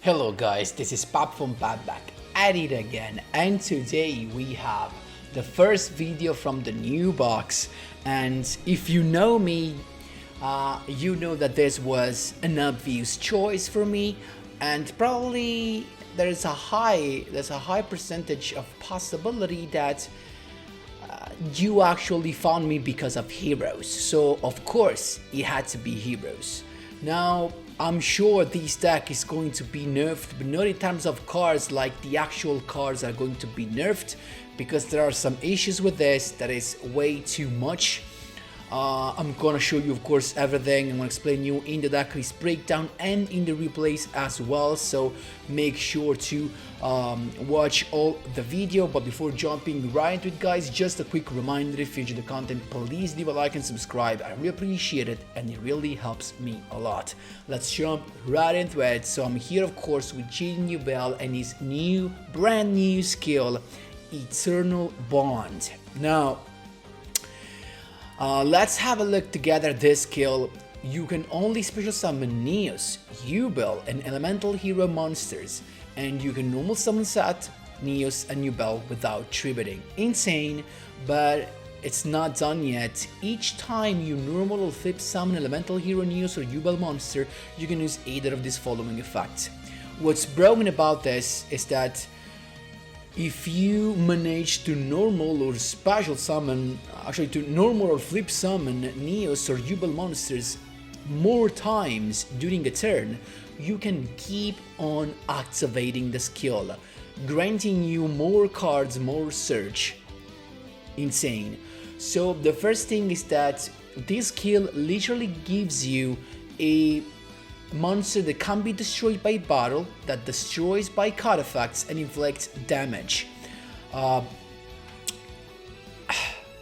Hello guys, this is Pap from Pap back at it again, and today we have the first video from the new box. And if you know me, you know that this was an obvious choice for me, and probably there's a high percentage of possibility that you actually found me because of heroes. So of course it had to be heroes. Now I'm sure this deck is going to be nerfed, but not in terms of cards, like the actual cards are going to be nerfed, because there are some issues with this that is way too much. I'm gonna show you of course everything. I'm gonna explain you in the decklist breakdown and in the replays as well, so make sure to watch all the video. But before jumping right into it guys, just a quick reminder: if you enjoy the content, please leave a like and subscribe. I really appreciate it and it really helps me a lot. Let's jump right into it. So I'm here of course with Duel and his brand new skill, Eternal Bond. Now let's have a look together. This skill, you can only special summon NEOS, Duel, and elemental hero monsters, and you can normal summon Sat, NEOS, and Duel without tributing. Insane, but it's not done yet. Each time you normal or flip summon elemental hero, NEOS, or Duel monster, you can use either of these following effects. What's broken about this is that if you manage to normal or special summon, actually to normal or flip summon NEOS or Duel monsters more times during a turn, you can keep on activating the skill, granting you more cards, more search. Insane. So the first thing is that this skill literally gives you a monster that can be destroyed by battle, that destroys by card effects and inflicts damage.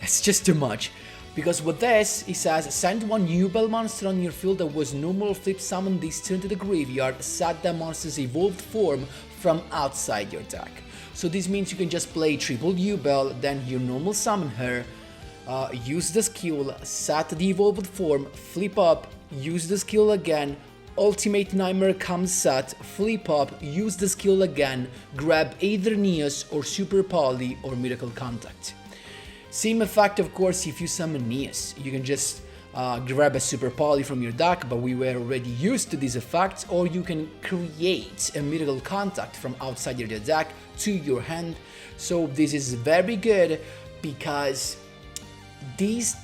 It's just too much, because with this it says send one Duel monster on your field that was normal flip summon this turn to the graveyard, set that monster's evolved form from outside your deck. So this means you can just play triple Duel, then you normal summon her, use the skill, set the evolved form, flip up, use the skill again, Ultimate Nightmare comes set, flip up, use the skill again, grab either NEOS or Super Poly or Miracle Contact. Same effect of course if you summon NEOS, you can just grab a Super Poly from your deck, but we were already used to this effect, or you can create a Miracle Contact from outside your deck to your hand. So this is very good, because this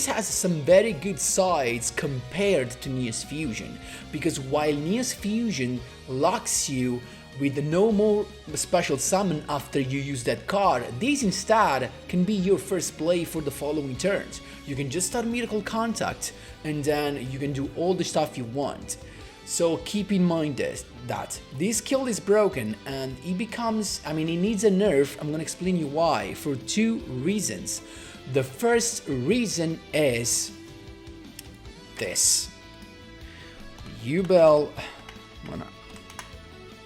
has some very good sides compared to NEOS Fusion, because while NEOS Fusion locks you with no more special summon after you use that card, this instead can be your first play for the following turns. You can just start Miracle Contact and then you can do all the stuff you want. So keep in mind that this skill is broken and it needs a nerf. I'm gonna explain you why, for two reasons. The first reason is this. Duel, I'm gonna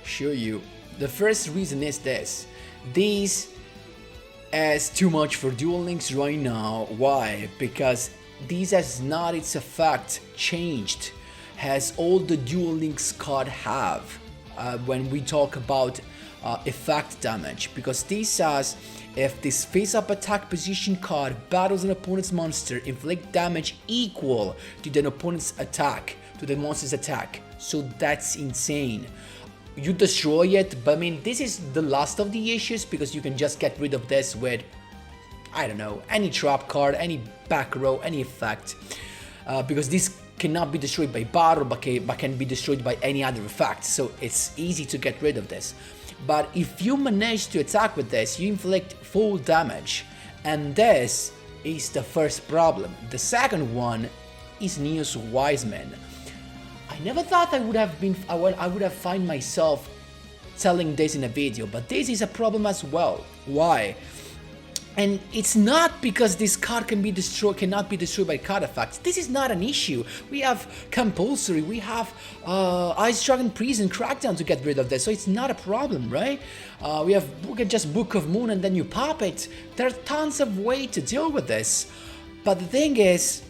show you. The first reason is this. This is too much for duellinks right now. Why? Because this has not its effect changed, has all the duellinks card have when we talk about effect damage, because this says if this face-up attack position card battles an opponent's monster, inflict damage equal to the opponent's attack, to the monster's attack. So that's insane. You destroy it, but this is the last of the issues, because you can just get rid of this with, I don't know, any trap card, any back row, any effect, because this cannot be destroyed by battle, but can be destroyed by any other effect, so it's easy to get rid of this. But if you manage to attack with this, you inflict full damage, and this is the first problem. The second one is NEOS WISEMAN. I never thought I would have find myself telling this in a video, but this is a problem as well. Why? And it's not because this card cannot be destroyed by card effects. This is not an issue. We have Compulsory, we have Ice Dragon Prison, Crackdown to get rid of this, so it's not a problem, right? We can just Book of Moon and then you pop it. There are tons of ways to deal with this. But the thing is,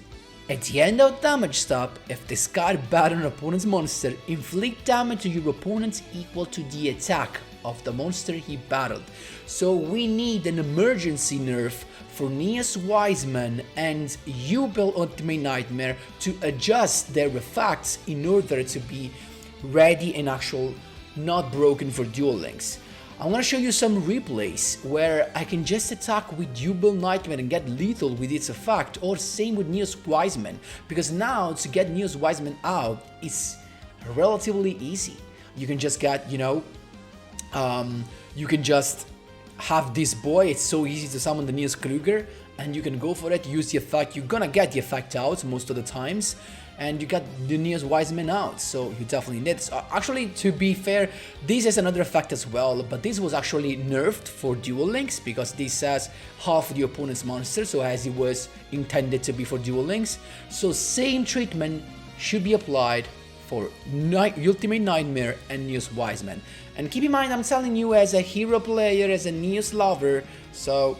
At the end of damage step, if this card battle an opponent's monster, inflict damage to your opponent equal to the attack of the monster he battled. So we need an emergency nerf for NEOS WISEMAN and Duel Ultimate Nightmare to adjust their effects in order to be ready and actual not broken for Duel Links. I'm gonna show you some replays where I can just attack with Duel Nightmare and get lethal with its effect, or same with NEOS WISEMAN, because now to get NEOS WISEMAN out is relatively easy. You can just get, you can just have this boy, it's so easy to summon the NEOS KLUGER, and you can go for it, use the effect, you're gonna get the effect out most of the times, and you got the NEOS WISEMAN out, so you definitely need it. Actually, to be fair, this is another effect as well, but this was actually nerfed for Duel Links, because this says half the opponent's monster, so as it was intended to be for Duel Links. So same treatment should be applied for Ultimate Nightmare and NEOS WISEMAN. And keep in mind, I'm telling you as a hero player, as a NEOS lover, so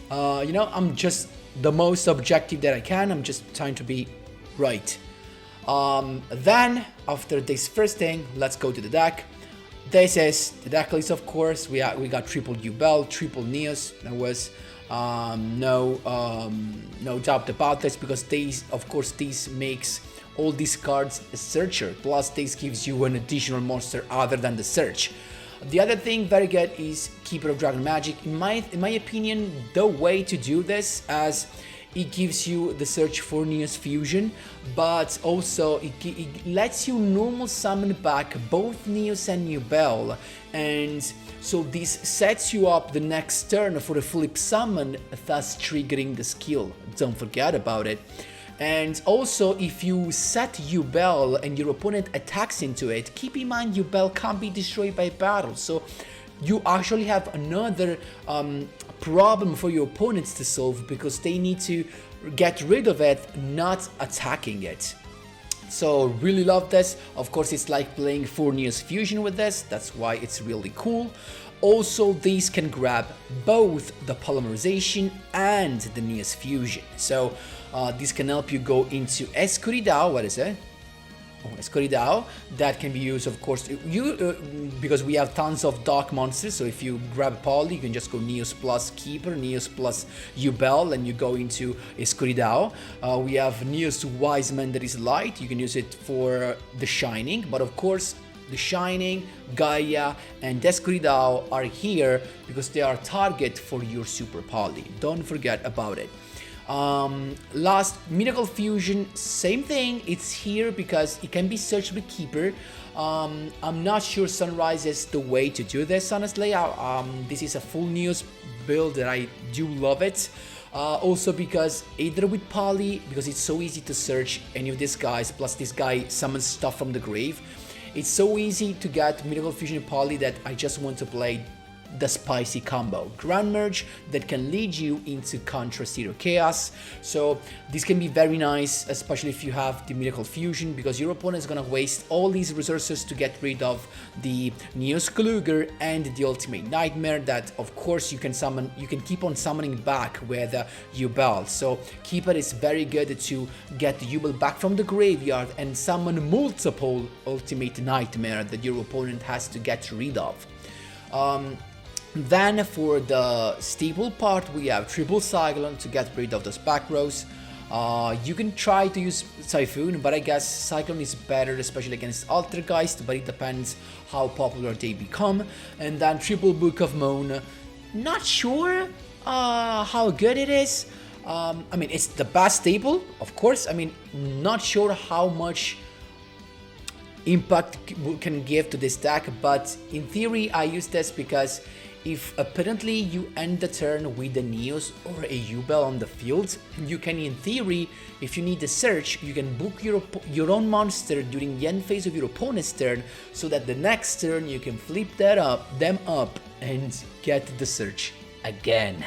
I'm just the most objective that I can. I'm just trying to be right. Then after this first thing, let's go to the deck. This is the deck list, of course. We got triple Duel, triple NEOS. There was no doubt about this, because these, of course, this makes all these cards a searcher, plus this gives you an additional monster other than the search. The other thing very good is Keeper of Dragon Magic. In my opinion, the way to do this, as it gives you the search for NEOS Fusion, but also it lets you normal summon back both NEOS and Duel, and so this sets you up the next turn for a flip summon, thus triggering the skill. Don't forget about it. And also, if you set Duel and your opponent attacks into it, keep in mind Duel can't be destroyed by battle, so you actually have another problem for your opponents to solve, because they need to get rid of it, not attacking it. So really love this. Of course, it's like playing 4 NEOS Fusion with this, that's why it's really cool. Also, these can grab both the polymerization and the NEOS Fusion. So this can help you go into Escuridao, what is it? Escuridao, that can be used, of course, because we have tons of dark monsters. So if you grab Poly, you can just go NEOS plus Keeper, NEOS plus Duel, and you go into Escuridao. We have NEOS WISEMAN that is light. You can use it for the Shining, but of course, the Shining, Gaia, and Escuridao are here because they are target for your Super Poly. Don't forget about it. Last, Miracle Fusion, same thing, it's here because it can be searched with Keeper. I'm not sure Sunrise is the way to do this, honestly. This is a full NEOS build and I do love it. Also because either with Poly, because it's so easy to search any of these guys, plus this guy summons stuff from the grave. It's so easy to get Miracle Fusion and Poly that I just want to play the spicy combo, Grand Merge, that can lead you into Contra Zero Chaos. So this can be very nice, especially if you have the Miracle Fusion, because your opponent is gonna waste all these resources to get rid of the NEOS KLUGER and the Ultimate Nightmare that of course you can summon, you can keep on summoning back with Duel. So Keeper is very good to get Duel back from the graveyard and summon multiple Ultimate Nightmare that your opponent has to get rid of. Then for the staple part, we have triple Cyclone to get rid of those back rows. You can try to use Typhoon, but I guess Cyclone is better, especially against Altergeist, but it depends how popular they become. And then triple Book of Moon, not sure how good it is. I mean, it's the best staple, of course. I mean, not sure how much impact can give to this deck, but in theory I use this because if apparently you end the turn with a NEOS or a Duel on the field, you can, in theory, if you need a search, you can book your own monster during the end phase of your opponent's turn, so that the next turn you can flip them up and get the search again.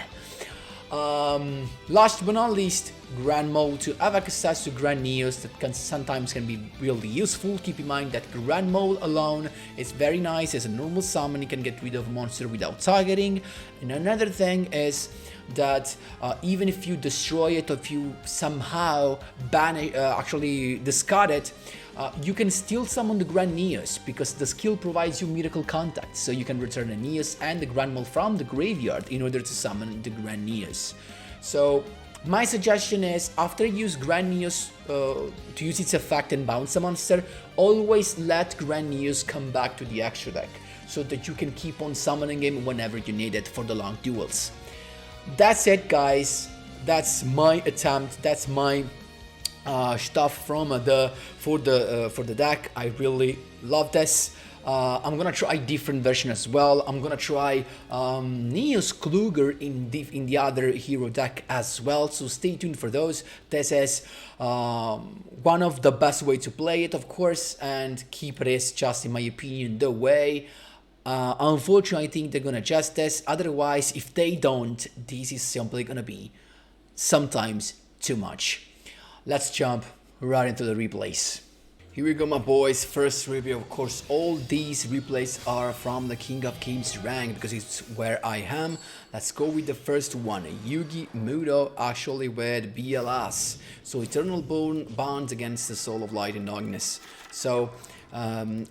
Last but not least, Grand Mole to have access to Grand Neos that sometimes can be really useful. Keep in mind that Grand Mole alone is very nice as a normal summon. You can get rid of a monster without targeting. And another thing is that even if you destroy it, or if you somehow actually discard it, you can still summon the Grand Neos because the skill provides you Miracle Contact, so you can return the Neos and the Grand Mole from the graveyard in order to summon the Grand Neos. So my suggestion is, after you use Grand Neos to use its effect and bounce a monster, always let Grand Neos come back to the extra deck so that you can keep on summoning him whenever you need it for the long duels. That's it, guys. That's my attempt. That's my stuff from for the deck. I really love this. I'm gonna try different version as well. I'm gonna try NEOS KLUGER in the other hero deck as well, so stay tuned for those. This is one of the best way to play it, of course, and Keeper is just, in my opinion, the way. Unfortunately, I think they're gonna adjust this. Otherwise, if they don't, this is simply gonna be sometimes too much. Let's jump right into the replays. Here we go, my boys. First review, of course, all these replays are from the King of Kings rank because it's where I am. Let's go with the first one, yugioh, actually with BLS. So Eternal Bonds against the Soul of Light and Darkness. So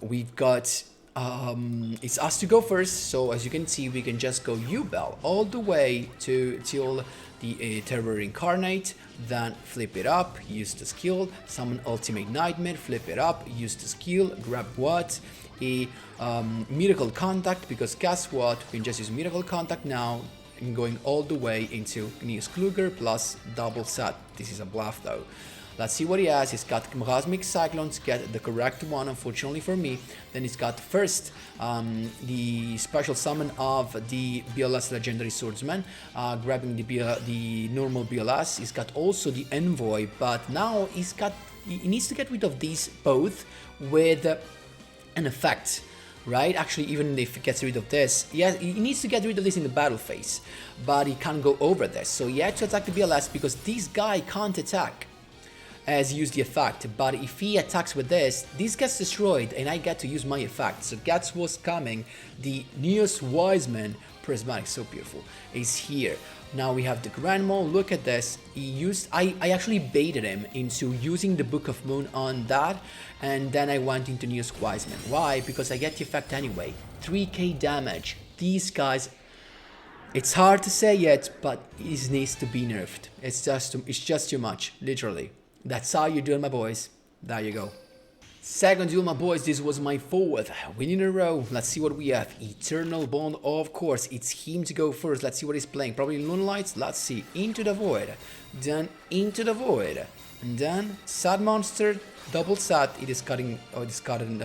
we've got, it's us to go first. So as you can see, we can just go yugioh all the way till the Terror Incarnate, then flip it up, use the skill, summon Ultimate Nightmare, flip it up, use the skill, grab what? A Miracle Contact, because guess what? We can just use Miracle Contact now, and going all the way into NEOS KLUGER plus double set. This is a bluff though. Let's see what he has. He's got Cosmic Cyclones, get the correct one, unfortunately for me. Then he's got first the special summon of the BLS Legendary Swordsman, grabbing the normal BLS. He's got also the Envoy, but now he needs to get rid of these both with an effect, right? Actually, even if he gets rid of this, he needs to get rid of this in the battle phase, but he can't go over this. So he had to attack the BLS because this guy can't attack as use the effect, but if he attacks with this gets destroyed and I get to use my effect. So that's what's coming. The NEOS WISEMAN Prismatic, so beautiful, is here. Now we have the Grand Mole. Look at this. I actually baited him into using the Book of Moon on that, and then I went into NEOS WISEMAN. Why? Because I get the effect anyway. 3k damage. These guys, it's hard to say yet, but it needs to be nerfed. It's just too much, literally. That's how you do it, my boys. There you go. Second duel, my boys. This was my fourth win in a row. Let's see what we have. Eternal Bond, of course. It's him to go first. Let's see what he's playing. Probably Moonlights. Let's see. Into the Void. Then Into the Void. And then Sad Monster. Double Sad. It is cutting. Oh, it is cutting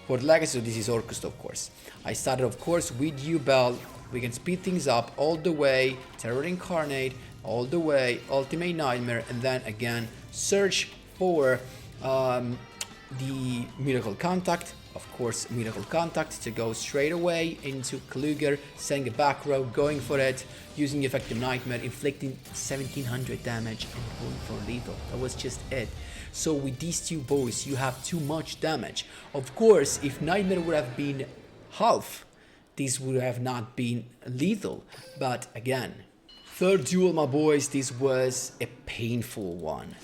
Horde Legacy. So this is Orcust, of course. I started, of course, with yugioh. We can speed things up all the way. Terror Incarnate. All the way, Ultimate Nightmare, and then again search for the Miracle Contact. Of course, Miracle Contact to go straight away into KLUGER, sending a back row, going for it, using the effective Nightmare, inflicting 1700 damage and going for lethal. That was just it. So with these two boys, you have too much damage. Of course, if Nightmare would have been half, this would have not been lethal. But again, third duel, my boys, this was a painful one,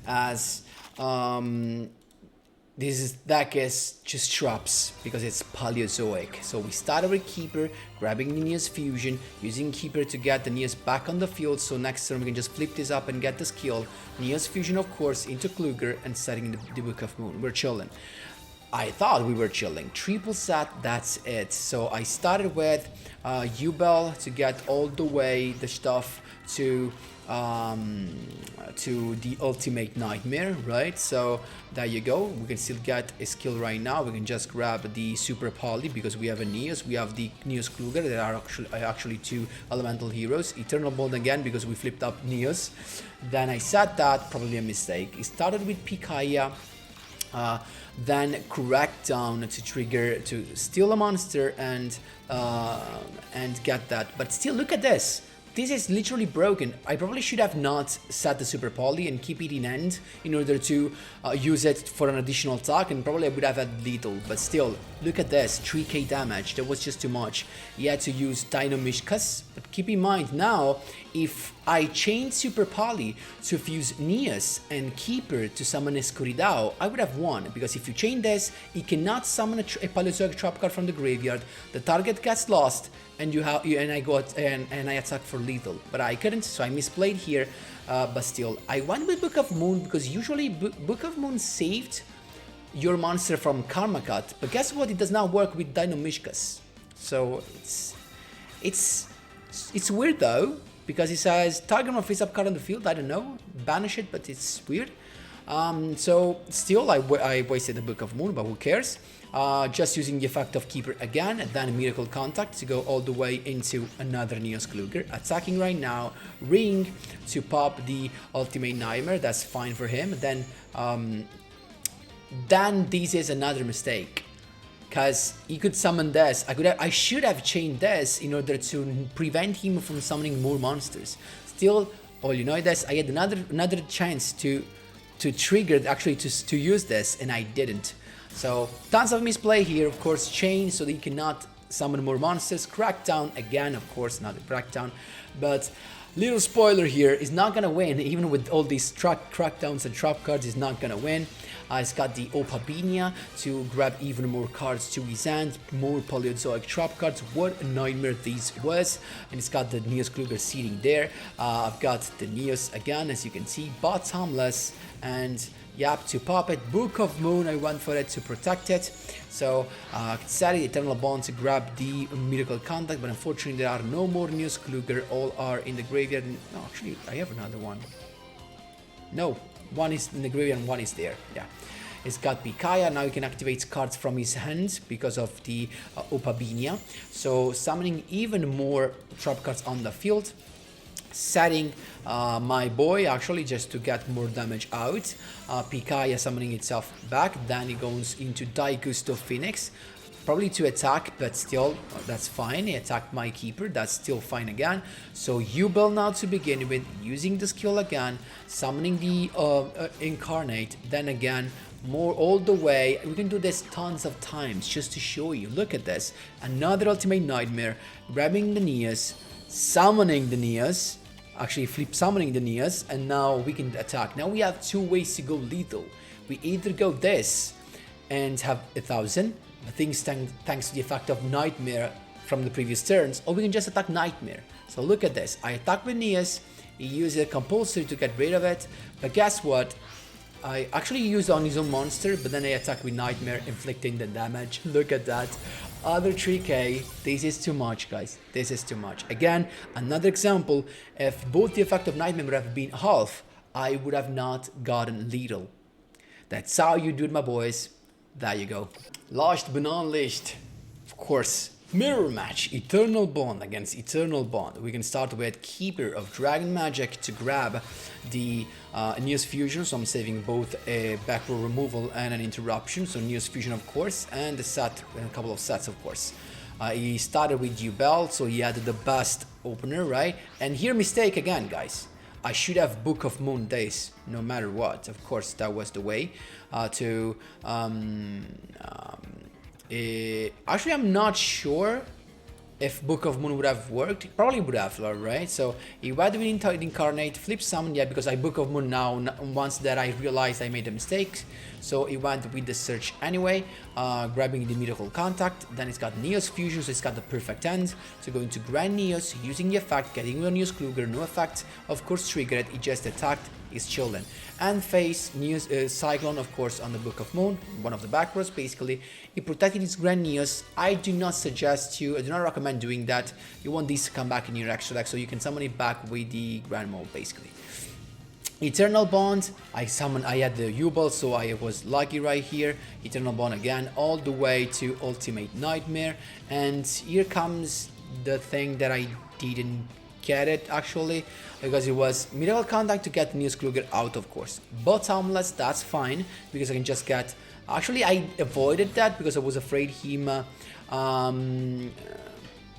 as this deck is just traps because it's Paleozoic. So we started with Keeper, grabbing the NEOS Fusion, using Keeper to get the NEOS back on the field, so next turn we can just flip this up and get the skill. NEOS Fusion, of course, into KLUGER and setting the Book of Moon. We're chilling. I thought we were chilling. Triple set, that's it. So I started with yugioh to get all the way the stuff to the Ultimate Nightmare, right? So there you go. We can still get a skill right now. We can just grab the Super Poly because we have a NEOS. We have the NEOS KLUGER. There are actually two elemental heroes. Eternal Bond again because we flipped up NEOS. Then I said that, probably a mistake. It started with Pikaia. Then Crackdown to trigger to steal a monster and get that. But still, look at this. this is literally broken. I probably should have not set the super poly and keep it in end in order to use it for an additional attack, and probably I would have had lethal, but still, look at this, 3k damage, that was just too much. He had to use Dino Mishkas, but keep in mind now, if I change super poly to fuse NEOS and Keeper to summon Escuridao, I would have won, because if you chain this, he cannot summon a Paleozoic trap card from the graveyard, the target gets lost, and I attack for lethal, but I couldn't, so I misplayed here. But still, I went with Book of Moon because usually Book of Moon saved your monster from Karma Cut, but guess what? It does not work with Dino Mishkas. So it's weird though, because it says target a face-up card on the field. I don't know, banish it, but it's weird. So still, I wasted the Book of Moon, but who cares? Just using the effect of Keeper again, and then Miracle Contact to go all the way into another NEOS KLUGER. Attacking right now, Ring to pop the Ultimate Nightmare, that's fine for him. Then this is another mistake, because he could summon this. I should have chained this in order to prevent him from summoning more monsters. Still, all you know this, I had another chance to trigger, actually to use this, and I didn't. So tons of misplay here, of course, chain so that you cannot summon more monsters. Crackdown again, of course, another crackdown, but little spoiler here, is not gonna win, even with all these crackdowns and trap cards, is not gonna win. It's got the Opabinia to grab even more cards to his hand, more Paleozoic trap cards, what a nightmare this was, and it's got the NEOS KLUGER sitting there. I've got the NEOS again, as you can see, bottomless, and yep, to pop it, Book of Moon, I went for it to protect it. So, Sari, Eternal Bond to grab the Miracle Contact, but unfortunately there are no more NEOS KLUGER, all are in the graveyard. No, actually, I have another one. No, one is in the graveyard and one is there, yeah. It's got Pikaya, now he can activate cards from his hand because of the Opabinia. So, summoning even more trap cards on the field. Setting my boy actually just to get more damage out. Pikaya summoning itself back, then it goes into Daigusto Phoenix, probably to attack, but still that's fine. He attacked my Keeper, that's still fine again. So Yubel now to begin with, using the skill again, summoning the Incarnate, then again more all the way. We can do this tons of times just to show you. Look at this, another Ultimate Nightmare, grabbing the NEOS, summoning the NEOS, actually flip summoning the NEOS, and now we can attack. Now we have two ways to go lethal. We either go this and have 1000, thanks to the effect of Nightmare from the previous turns, or we can just attack Nightmare. So look at this, I attack with NEOS, he used a compulsory to get rid of it, but guess what? I actually used on his own monster, but then I attack with Nightmare, inflicting the damage. Look at that. Other 3k. This is too much, guys. This is too much. Again, another example. If both the effect of Nightmare would have been half, I would have not gotten lethal. That's how you do it, my boys. There you go. Last but not least, of course, mirror match. Eternal Bond against Eternal Bond. We can start with Keeper of Dragon Magic to grab the NEOS Fusion, so I'm saving both a back row removal and an interruption, so NEOS Fusion of course, and a couple of sets of course. He started with Duel, so he had the best opener, right? And here mistake again, guys. I should have Book of Moon Days, no matter what. Of course, that was the way to... actually, I'm not sure if Book of Moon would have worked. It probably would have, right? So he went with Incarnate, flip summon, yeah, because I Book of Moon now, once that I realized I made a mistake. So he went with the search anyway, grabbing the Miracle Contact. Then it's got NEOS Fusion, so it's got the perfect end. So going to Grand NEOS, using the effect, getting the NEOS KLUGER, no effect, of course triggered, he just attacked his children. And face NEOS Cyclone, of course, on the Book of Moon, one of the back rows basically. He protected his Grand NEOS. I do not recommend doing that. You want these to come back in your extra deck, so you can summon it back with the Grand Mode basically. Eternal Bond, I had the U-Ball, so I was lucky right here. Eternal Bond again, all the way to Ultimate Nightmare. And here comes the thing that I didn't get it actually, because it was Miracle Contact to get NEOS KLUGER out, of course. Bottomless, that's fine, because I can just get... Actually, I avoided that because I was afraid him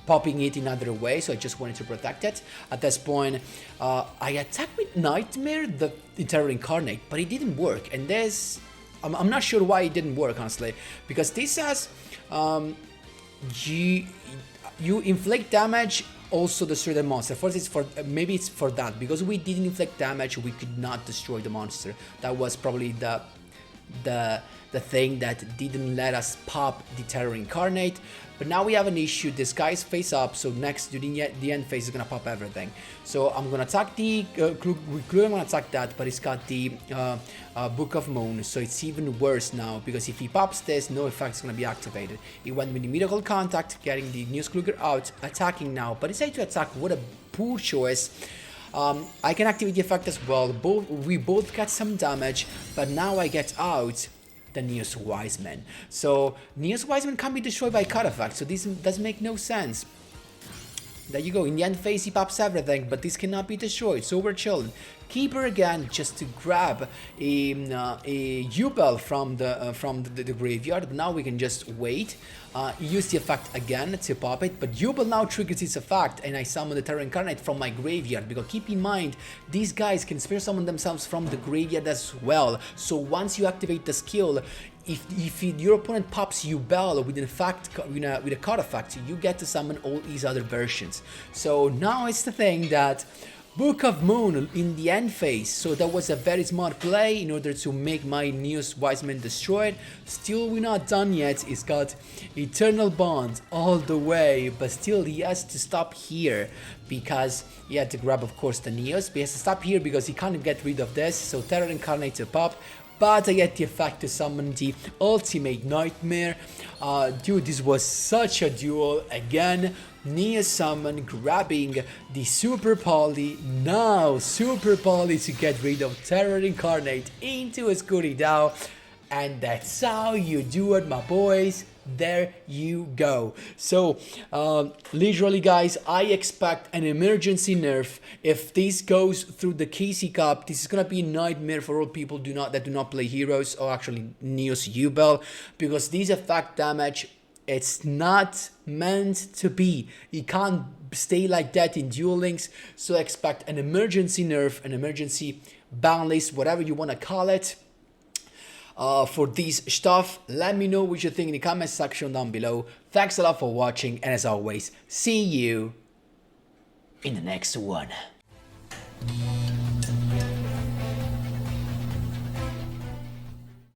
popping it in another way, so I just wanted to protect it. At this point, I attacked with Nightmare, the Terror Incarnate, but it didn't work. And this, I'm not sure why it didn't work, honestly, because this has you inflict damage, also destroy the monster. First, it's for maybe it's for that, because we didn't inflict damage, we could not destroy the monster. That was probably the thing that didn't let us pop the Terror Incarnate. But now we have an issue. This guy's face up, so next to the end phase is gonna pop everything. So I'm gonna attack the KLUGER, I'm gonna attack that, but it's got the Book of Moon, so it's even worse now, because if he pops this, no effect is gonna be activated. He went with the Miracle Contact, getting the NEOS KLUGER out, attacking now, but decided to attack. What a poor choice. I can activate the effect as well. We both got some damage, but now I get out the NEOS WISEMAN. So NEOS WISEMAN can't be destroyed by cut effect, so this does make no sense. There you go, in the end phase he pops everything, but this cannot be destroyed, so we're chilling. Keeper again, just to grab a yugioh from the graveyard, but now we can just wait, use the effect again to pop it, but yugioh now triggers its effect, and I summon the Terror Incarnate from my graveyard, because keep in mind, these guys can spare summon themselves from the graveyard as well, so once you activate the skill, if your opponent pops yugioh with a card effect, you get to summon all these other versions. So now it's the thing that Book of Moon in the end phase, so that was a very smart play in order to make my NEOS WISEMAN destroyed. Still, we're not done yet. It's got Eternal Bond all the way, but still he has to stop here because he had to grab, of course, the NEOS, but he has to stop here because he can't get rid of this, so Terror Incarnate to pop. But I get the effect to summon the Ultimate Nightmare. Dude, this was such a duel. Again, NEOS summon, grabbing the Super Poly. Now, Super Poly to get rid of Terror Incarnate into a yugioh. And that's how you do it, my boys. There you go. So literally, guys, I expect an emergency nerf. If this goes through the KC Cup, this is gonna be a nightmare for all people that do not play heroes, or actually NEOS yugioh, because these effect damage, it's not meant to be. It can't stay like that in Duel Links, so expect an emergency nerf, an emergency ban list, whatever you want to call it. For this stuff, let me know what you think in the comment section down below. Thanks a lot for watching, and as always, see you in the next one.